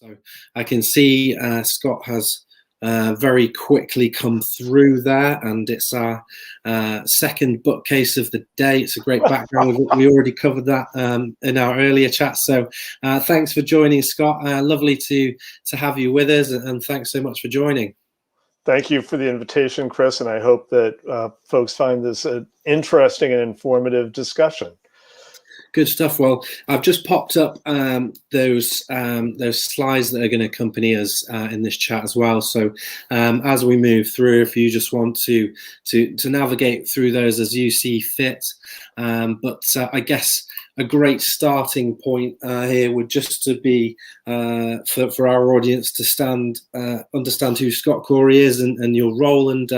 So I can see Scott has very quickly come through there, and it's our second bookcase of the day. It's a great background. We already covered that in our earlier chat. So thanks for joining, Scott. Lovely to have you with us, and thanks so much for joining. Thank you for the invitation, Chris, and I hope that folks find this an interesting and informative discussion. Good stuff. Well, I've just popped up those slides that are going to accompany us in this chat as well. So as we move through, if you just want to navigate through those as you see fit, but I guess a great starting point here would just to be for our audience to understand who Scott Cory is and your role and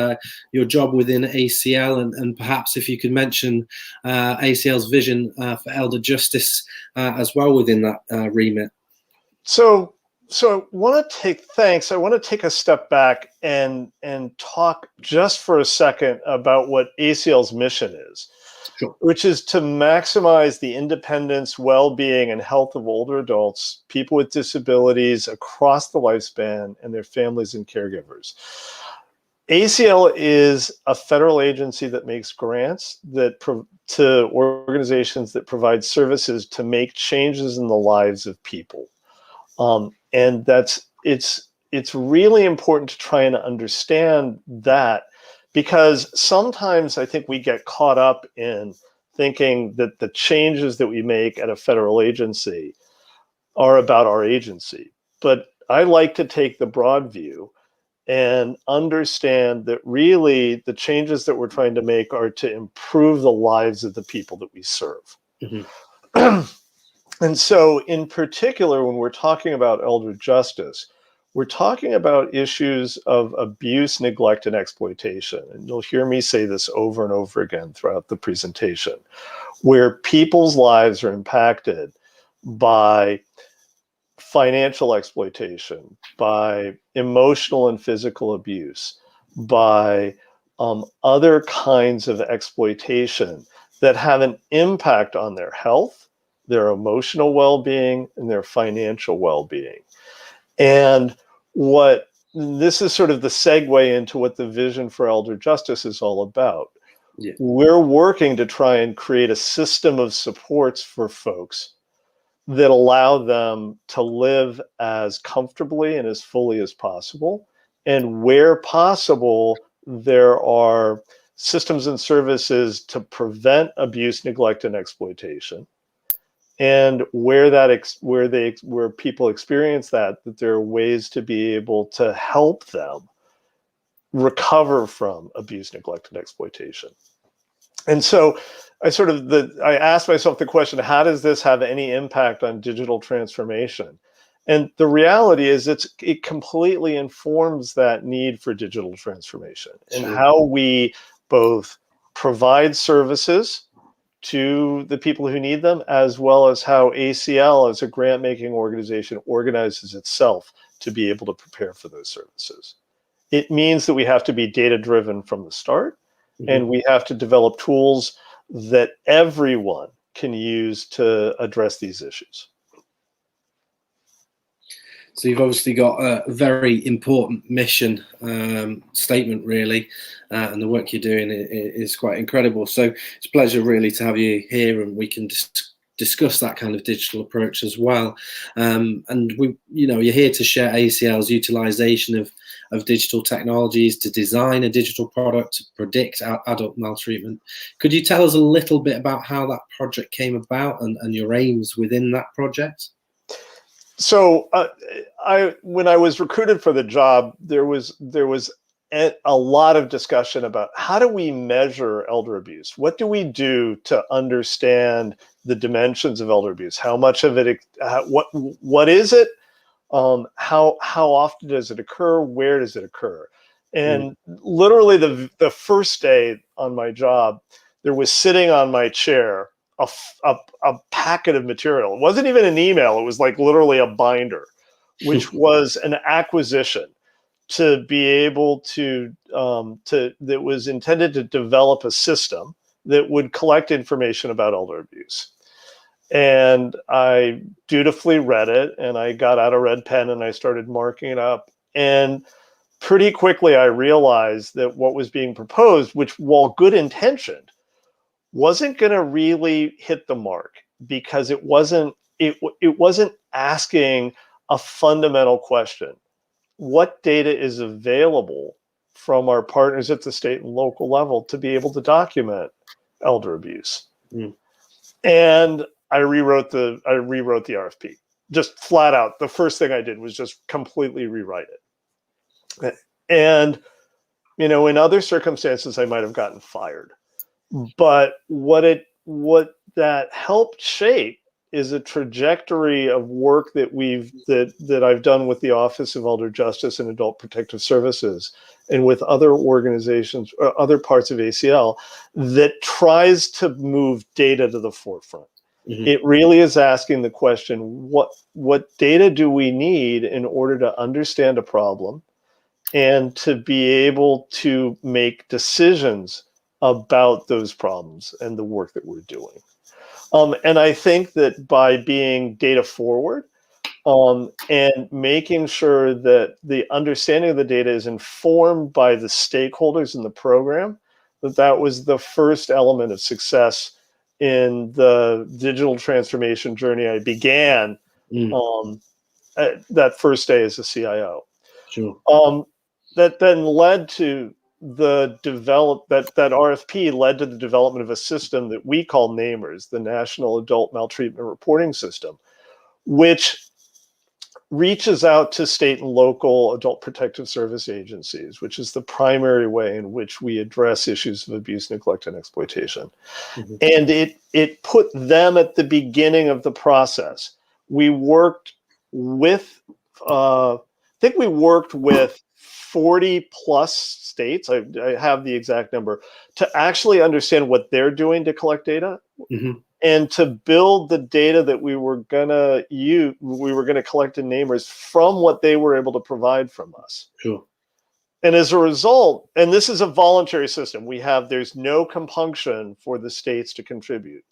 your job within ACL, and perhaps if you could mention ACL's vision for elder justice as well within that remit. So I want to take a step back and talk just for a second about what ACL's mission is. Sure. Which is to maximize the independence, well-being, and health of older adults, people with disabilities across the lifespan, and their families and caregivers. ACL is a federal agency that makes grants to organizations that provide services to make changes in the lives of people. And it's really important to try and understand that, because sometimes I think we get caught up in thinking that the changes that we make at a federal agency are about our agency. But I like to take the broad view and understand that really the changes that we're trying to make are to improve the lives of the people that we serve. Mm-hmm. And so in particular, when we're talking about elder justice, we're talking about issues of abuse, neglect, and exploitation. And you'll hear me say this over and over again throughout the presentation, where people's lives are impacted by financial exploitation, by emotional and physical abuse, by other kinds of exploitation that have an impact on their health, their emotional well-being, and their financial well-being. And this is sort of the segue into what the vision for elder justice is all about. Yeah. We're working to try and create a system of supports for folks that allow them to live as comfortably and as fully as possible. And where possible, there are systems and services to prevent abuse, neglect, and exploitation. And where people experience that there are ways to be able to help them recover from abuse, neglect, and exploitation. And so I asked myself the question, how does this have any impact on digital transformation? And the reality is it completely informs that need for digital transformation. Sure. And how we both provide services to the people who need them, as well as how ACL as a grant-making organization organizes itself to be able to prepare for those services. It means that we have to be data-driven from the start, mm-hmm. and we have to develop tools that everyone can use to address these issues. So you've obviously got a very important mission statement, really, and the work you're doing is quite incredible. So it's a pleasure, really, to have you here, and we can discuss that kind of digital approach as well. And you're here to share ACL's utilization of digital technologies to design a digital product to predict adult maltreatment. Could you tell us a little bit about how that project came about and your aims within that project? So when I was recruited for the job, there was a lot of discussion about how do we measure elder abuse? What do we do to understand the dimensions of elder abuse? How much of it? What is it? How often does it occur? Where does it occur? And literally the first day on my job, there was sitting on my chair a packet of material. It wasn't even an email. It was like literally a binder, which was an acquisition to be able to that was intended to develop a system that would collect information about elder abuse. And I dutifully read it, and I got out a red pen and I started marking it up. And pretty quickly I realized that what was being proposed, which, while good intentioned, wasn't going to really hit the mark, because it wasn't asking a fundamental question. What data is available from our partners at the state and local level to be able to document elder abuse? Mm. And I rewrote the RFP, just flat out. The first thing I did was just completely rewrite it. And, you know, in other circumstances, I might have gotten fired. But what that helped shape is a trajectory of work that I've done with the Office of Elder Justice and Adult Protective Services, and with other organizations or other parts of ACL, that tries to move data to the forefront. Mm-hmm. It really is asking the question, what data do we need in order to understand a problem and to be able to make decisions about those problems and the work that we're doing. And I think that by being data forward and making sure that the understanding of the data is informed by the stakeholders in the program, that was the first element of success in the digital transformation journey I began that first day as a CIO. Sure. That then led to that RFP led to the development of a system that we call NAMERS, the National Adult Maltreatment Reporting System, which reaches out to state and local adult protective service agencies, which is the primary way in which we address issues of abuse, neglect, and exploitation. Mm-hmm. And it put them at the beginning of the process. We worked with, I think we worked with 40 plus states, I have the exact number, to actually understand what they're doing to collect data. Mm-hmm. And to build the data that we were gonna collect in NAMERS from what they were able to provide from us. Sure. And as a result, and this is a voluntary system, there's no compunction for the states to contribute.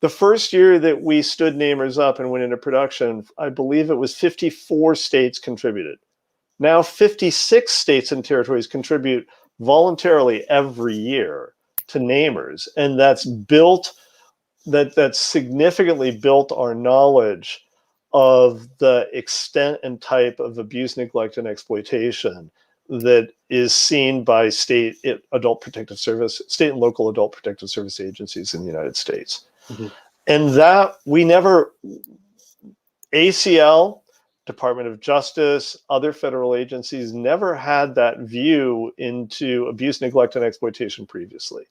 The first year that we stood NAMERS up and went into production, I believe it was 54 states contributed. Now 56 states and territories contribute voluntarily every year to NAMERS, and that's significantly built our knowledge of the extent and type of abuse, neglect, and exploitation that is seen by state and local adult protective service agencies in the United States. Mm-hmm. And that ACL, Department of Justice, other federal agencies never had that view into abuse, neglect, and exploitation previously.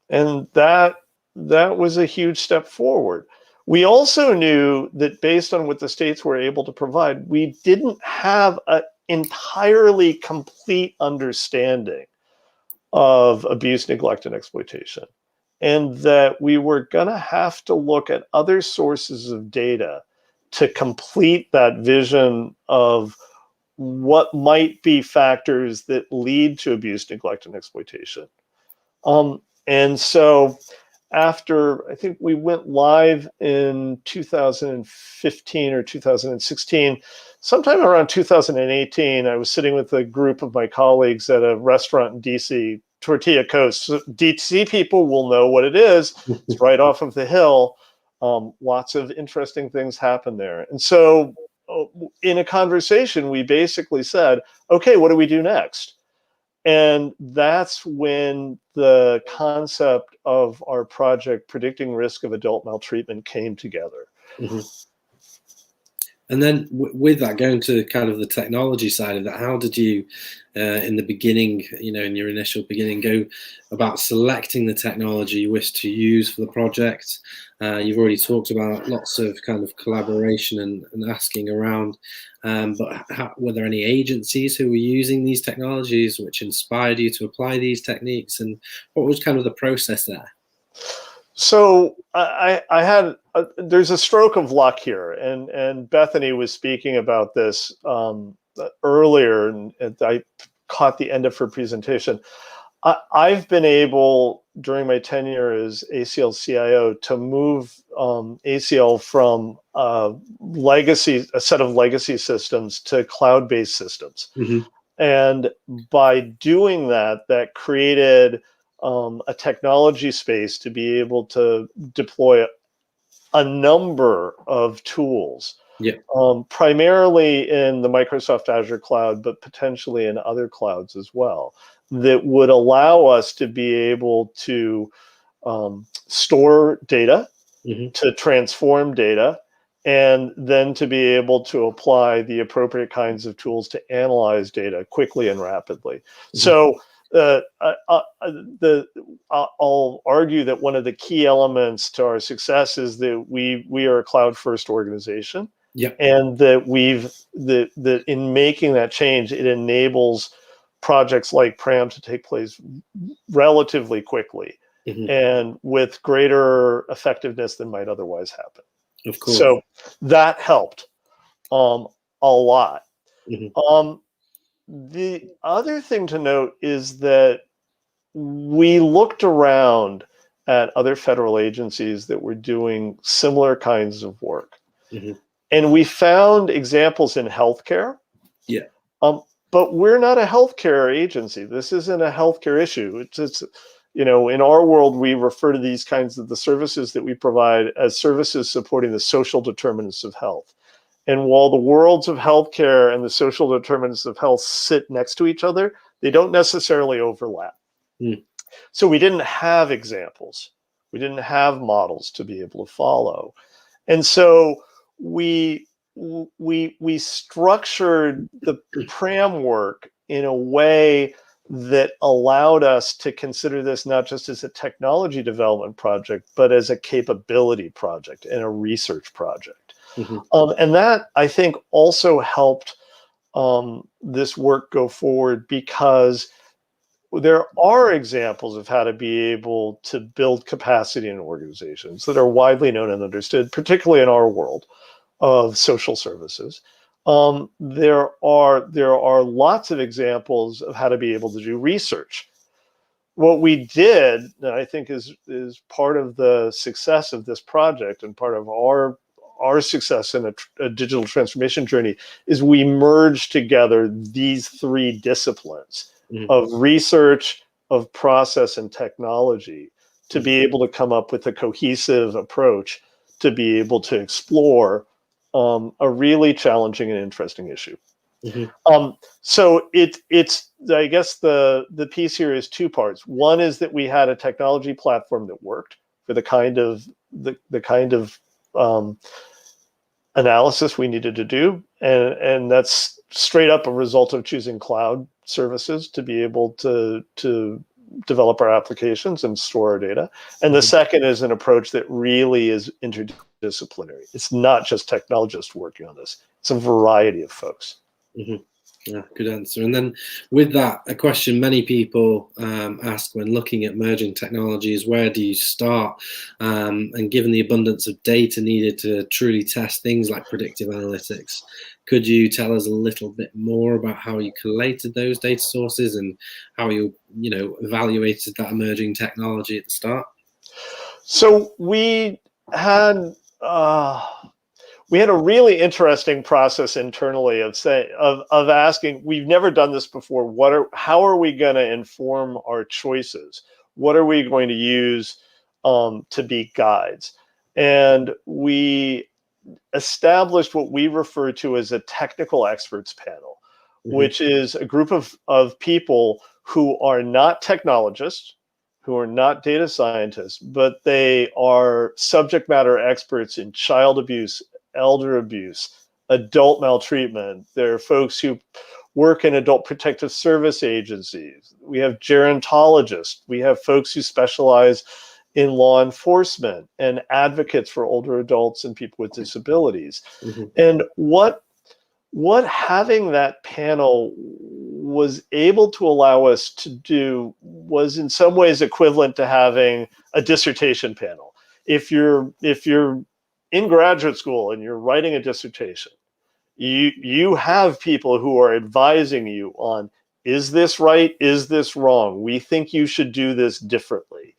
And that was a huge step forward. We also knew that based on what the states were able to provide, we didn't have an entirely complete understanding of abuse, neglect, and exploitation. And that we were going to have to look at other sources of data to complete that vision of what might be factors that lead to abuse, neglect, and exploitation. And so after, I think we went live in 2015 or 2016, sometime around 2018, I was sitting with a group of my colleagues at a restaurant in DC, Tortilla Coast. So DC people will know what it is. It's right off of the hill. Lots of interesting things happen there. And so in a conversation, we basically said, okay, what do we do next? And that's when the concept of our project, Predicting Risk of Adult Maltreatment, came together. Mm-hmm. And then with that, going to kind of the technology side of that, how did you, in the beginning, in your initial beginning, go about selecting the technology you wish to use for the project? You've already talked about lots of kind of collaboration and asking around, but were there any agencies who were using these technologies which inspired you to apply these techniques, and what was kind of the process there? So I had there's a stroke of luck here, and Bethany was speaking about this earlier, and I caught the end of her presentation. I've been able, during my tenure as ACL CIO, to move ACL from a set of legacy systems to cloud-based systems. Mm-hmm. And by doing that, that created a technology space to be able to deploy a number of tools, Yeah. primarily in the Microsoft Azure cloud, but potentially in other clouds as well, that would allow us to be able to store data, Mm-hmm. to transform data, and then to be able to apply the appropriate kinds of tools to analyze data quickly and rapidly. Mm-hmm. So I'll argue that one of the key elements to our success is that we are a cloud-first organization, Yeah. and that in making that change, it enables projects like PRAM to take place relatively quickly. Mm-hmm. And with greater effectiveness than might otherwise happen. Of course. So that helped a lot. Mm-hmm. The other thing to note is that we looked around at other federal agencies that were doing similar kinds of work. Mm-hmm. And we found examples in healthcare. Yeah. But we're not a healthcare agency. This isn't a healthcare issue. It's in our world, we refer to these kinds of the services that we provide as services supporting the social determinants of health. And while the worlds of healthcare and the social determinants of health sit next to each other, they don't necessarily overlap. Mm. So we didn't have examples. We didn't have models to be able to follow. And so we structured the PRAM work in a way that allowed us to consider this not just as a technology development project, but as a capability project and a research project. Mm-hmm. And that, I think, also helped this work go forward, because there are examples of how to be able to build capacity in organizations that are widely known and understood, particularly in our world of social services. There are lots of examples of how to be able to do research. What we did, and I think is part of the success of this project and part of our success in a digital transformation journey, is we merged together these three disciplines of research, of process, and technology to be able to come up with a cohesive approach to be able to explore a really challenging and interesting issue. So it's I guess the piece here is two parts. One is that we had a technology platform that worked for the kind of analysis we needed to do, and that's straight up a result of choosing cloud services to be able to develop our applications and store our data. And the second is an approach that really is interdisciplinary. It's not just technologists working on this. It's a variety of folks. Mm-hmm. Yeah, good answer. And then with that, a question many people ask when looking at merging technologies: where do you start? And given the abundance of data needed to truly test things like predictive analytics, could you tell us a little bit more about how you collated those data sources and how you evaluated that emerging technology at the start? So we had a really interesting process internally of asking. We've never done this before. How are we going to inform our choices? What are we going to use to be guides? And we established what we refer to as a technical experts panel, which is a group of people who are not technologists, who are not data scientists, but they are subject matter experts in child abuse, elder abuse, adult maltreatment. There are folks who work in adult protective service agencies. We have gerontologists. We have folks who specialize in law enforcement and advocates for older adults and people with disabilities. And what having that panel was able to allow us to do was in some ways equivalent to having a dissertation panel. If you're in graduate school and you're writing a dissertation, you have people who are advising you on Is this right? Is this wrong? We think you should do this differently.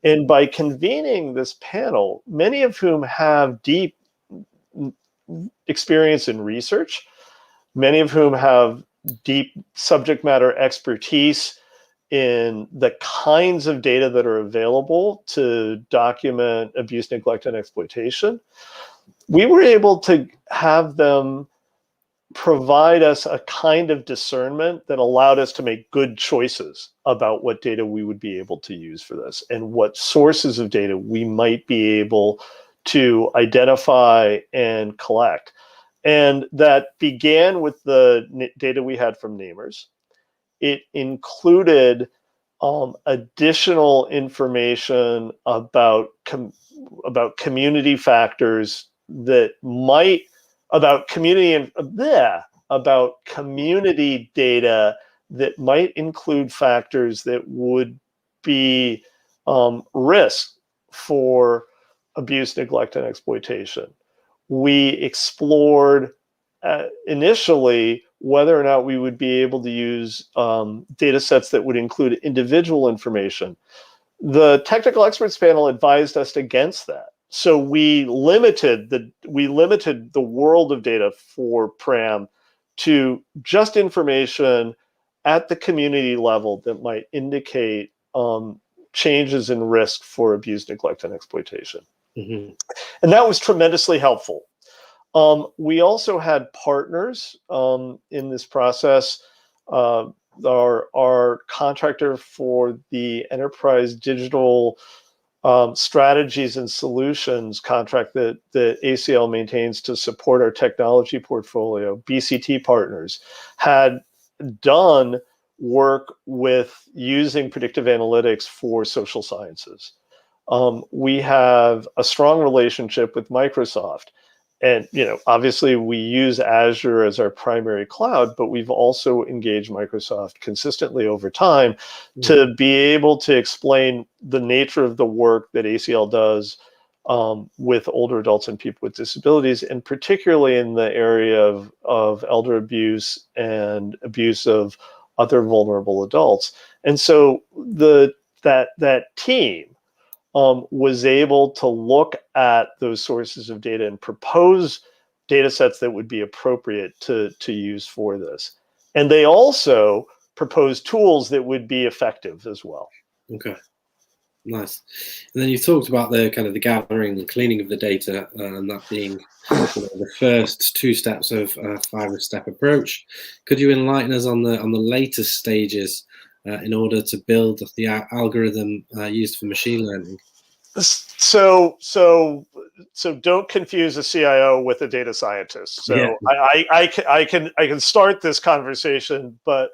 And by convening this panel, many of whom have deep experience in research, many of whom have deep subject matter expertise in the kinds of data that are available to document abuse, neglect, and exploitation, we were able to have them provide us a kind of discernment that allowed us to make good choices about what data we would be able to use for this and what sources of data we might be able to identify and collect. And that began with the data we had from Namers. It included additional information about community factors that might, about community data that might include factors that would be risk for abuse, neglect, and exploitation. We explored initially whether or not we would be able to use data sets that would include individual information. The technical experts panel advised us against that. So we limited the world of data for PRAM to just information at the community level that might indicate changes in risk for abuse, neglect, and exploitation. Mm-hmm. And that was tremendously helpful. We also had partners in this process. Our contractor for the enterprise digital strategies and solutions contract that ACL maintains to support our technology portfolio, BCT Partners, had done work with using predictive analytics for social sciences. We have a strong relationship with Microsoft. And, obviously we use Azure as our primary cloud, but we've also engaged Microsoft consistently over time to be able to explain the nature of the work that ACL does with older adults and people with disabilities, and particularly in the area of elder abuse and abuse of other vulnerable adults. And so that team was able to look at those sources of data and propose data sets that would be appropriate to use for this. And they also proposed tools that would be effective as well. Okay, nice. And then you talked about the kind of the gathering and cleaning of the data, and that being the first two steps of a 5-step approach. Could you enlighten us on the later stages in order to build the algorithm used for machine learning? So don't confuse a CIO with a data scientist. So yeah. I can start this conversation, but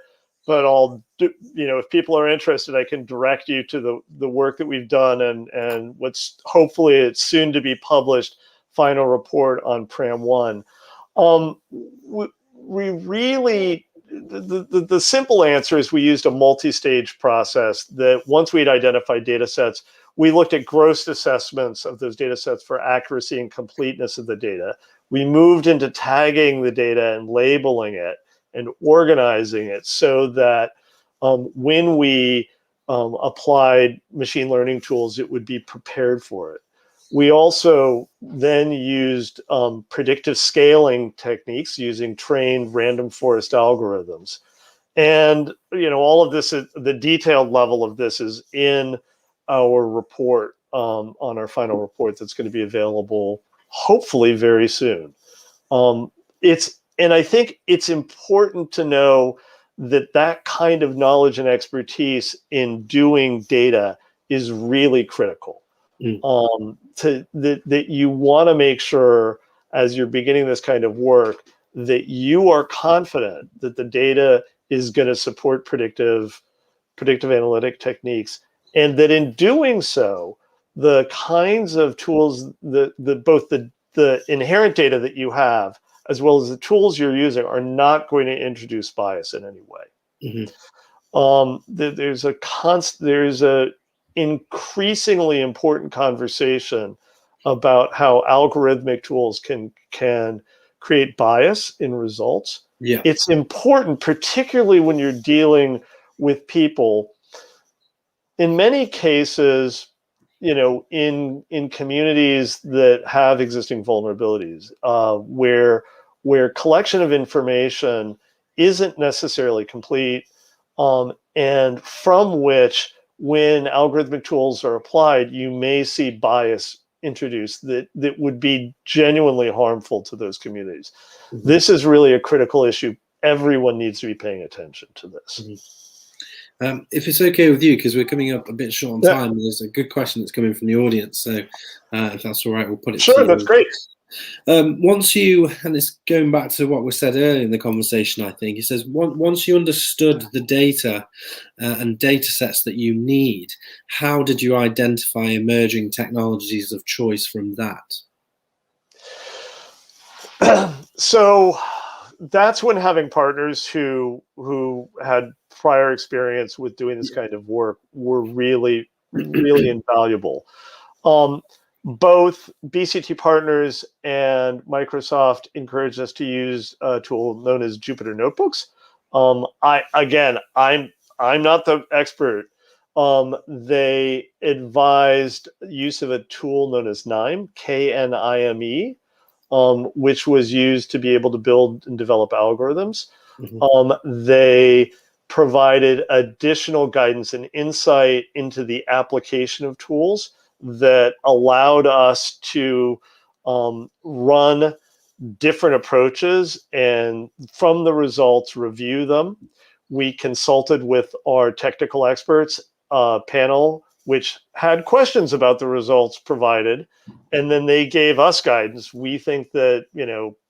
I'll do, if people are interested, I can direct you to the work that we've done and what's hopefully it's soon to be published final report on PRAM1. We really, the simple answer is we used a multi-stage process that once we'd identified data sets, we looked at gross assessments of those data sets for accuracy and completeness of the data. We moved into tagging the data and labeling it and organizing it so that when we applied machine learning tools, it would be prepared for it. We also then used predictive scaling techniques using trained random forest algorithms. And all of this, the detailed level of this is in our report, on our final report that's going to be available hopefully very soon. And I think it's important to know that kind of knowledge and expertise in doing data is really critical. That you want to make sure as you're beginning this kind of work that you are confident that the data is going to support predictive analytic techniques, and that in doing so, the kinds of tools, both the inherent data that you have as well as the tools you're using are not going to introduce bias in any way. There's a increasingly important conversation about how algorithmic tools can create bias in results. Yeah. It's important, particularly when you're dealing with people. In many cases, in communities that have existing vulnerabilities, where collection of information isn't necessarily complete, and from which, when algorithmic tools are applied, you may see bias introduced that would be genuinely harmful to those communities. Mm-hmm. This is really a critical issue. Everyone needs to be paying attention to this. Mm-hmm. If it's okay with you, because we're coming up a bit short on time, there's a good question that's coming from the audience. So if that's all right, we'll put it to you. That's great. Once you, and it's going back to what was said earlier in the conversation, I think, it says, once you understood the data and data sets that you need, how did you identify emerging technologies of choice from that? So that's when having partners who had prior experience with doing this kind of work were really, really invaluable. Both BCT Partners and Microsoft encouraged us to use a tool known as Jupyter Notebooks. I'm not the expert. They advised use of a tool known as KNIME, KNIME, which was used to be able to build and develop algorithms. Mm-hmm. They provided additional guidance and insight into the application of tools that allowed us to run different approaches, and from the results, review them. We consulted with our technical experts panel, which had questions about the results provided, and then they gave us guidance. We think that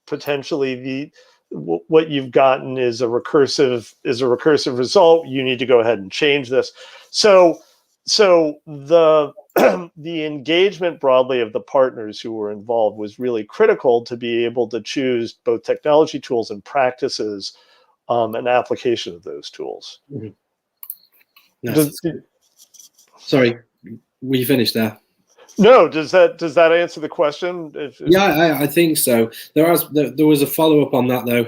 potentially what you've gotten is a recursive result. You need to go ahead and change this. So the the engagement broadly of the partners who were involved was really critical to be able to choose both technology tools and practices and application of those tools. Mm-hmm. Nice. Sorry, were you finished there? No, does that answer the question? Yeah, I think so. There was a follow-up on that, though,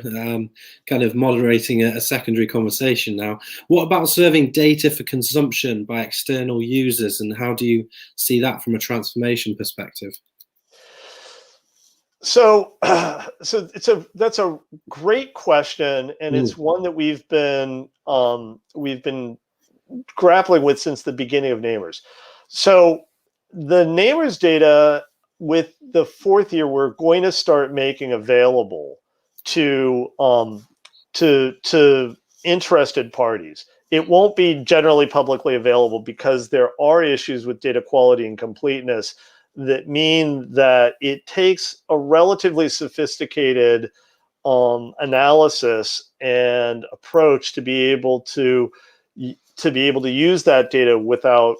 kind of moderating a secondary conversation now. What about serving data for consumption by external users, and how do you see that from a transformation perspective? So that's a great question, and it's one that we've been grappling with since the beginning of Namers. So the Namers data, with the fourth year, we're going to start making available to interested parties. It won't be generally publicly available because there are issues with data quality and completeness that mean that it takes a relatively sophisticated analysis and approach to be able to use that data without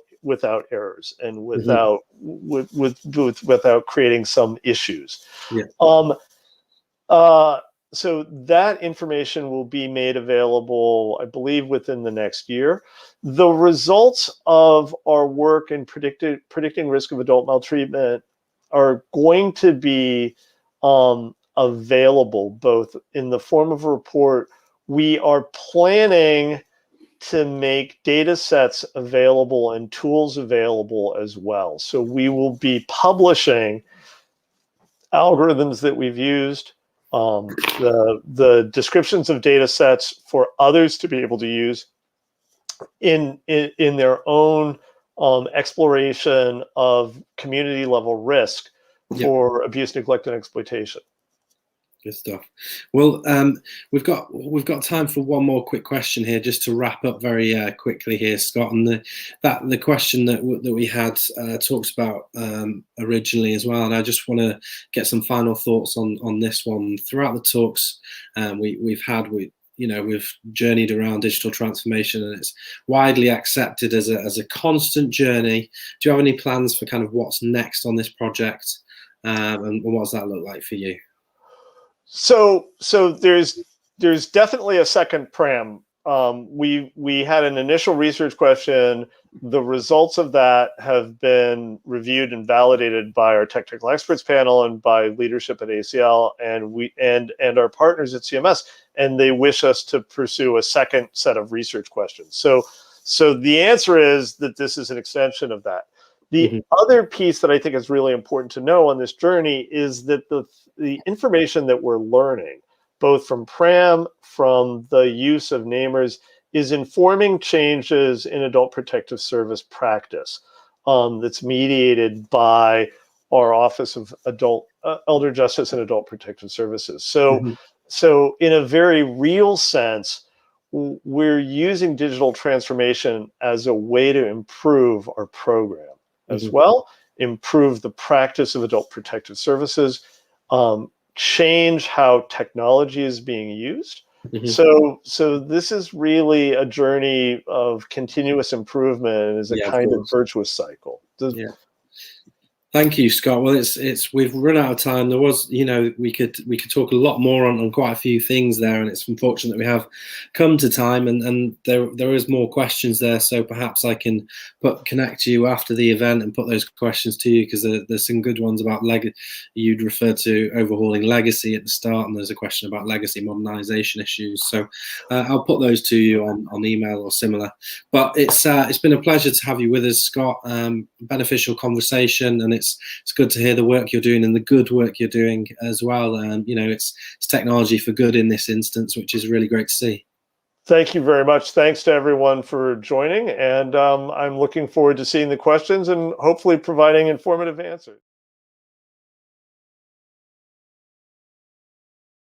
errors and without without creating some issues. Yeah. So that information will be made available, I believe, within the next year. The results of our work in predicting risk of adult maltreatment are going to be available both in the form of a report. We are planning to make data sets available and tools available as well. So we will be publishing algorithms that we've used, the descriptions of data sets for others to be able to use in their own exploration of community level risk for abuse, neglect, and exploitation. Good stuff. Well, we've got time for one more quick question here, just to wrap up very quickly here, Scott. And the question that we had talked about originally as well, and I just want to get some final thoughts on this one. Throughout the talks we've journeyed around digital transformation, and it's widely accepted as a constant journey. Do you have any plans for kind of what's next on this project, and what does that look like for you? So there's definitely a second pram we had an initial research question. The results of that have been reviewed and validated by our technical experts panel and by leadership at ACL and our partners at CMS, and they wish us to pursue a second set of research questions. So the answer is that this is an extension of that. The other piece that I think is really important to know on this journey is that the information that we're learning, both from PRAM, from the use of namers, is informing changes in adult protective service practice that's mediated by our Office of Elder Justice and Adult Protective Services. So in a very real sense, we're using digital transformation as a way to improve our program as well, improve the practice of adult protective services, change how technology is being used. So this is really a journey of continuous improvement and is a kind of virtuous cycle. Thank you, Scott. Well, we've run out of time. There was, we could talk a lot more on quite a few things there, and it's unfortunate that we have come to time, and there is more questions there. So perhaps I can connect you after the event and put those questions to you, because there's some good ones about you'd referred to overhauling legacy at the start, and there's a question about legacy modernization issues. So I'll put those to you on email or similar. But it's been a pleasure to have you with us, Scott. Beneficial conversation, and it's good to hear the work you're doing and the good work you're doing as well. It's technology for good in this instance, which is really great to see. Thank you very much. Thanks to everyone for joining. And I'm looking forward to seeing the questions and hopefully providing informative answers.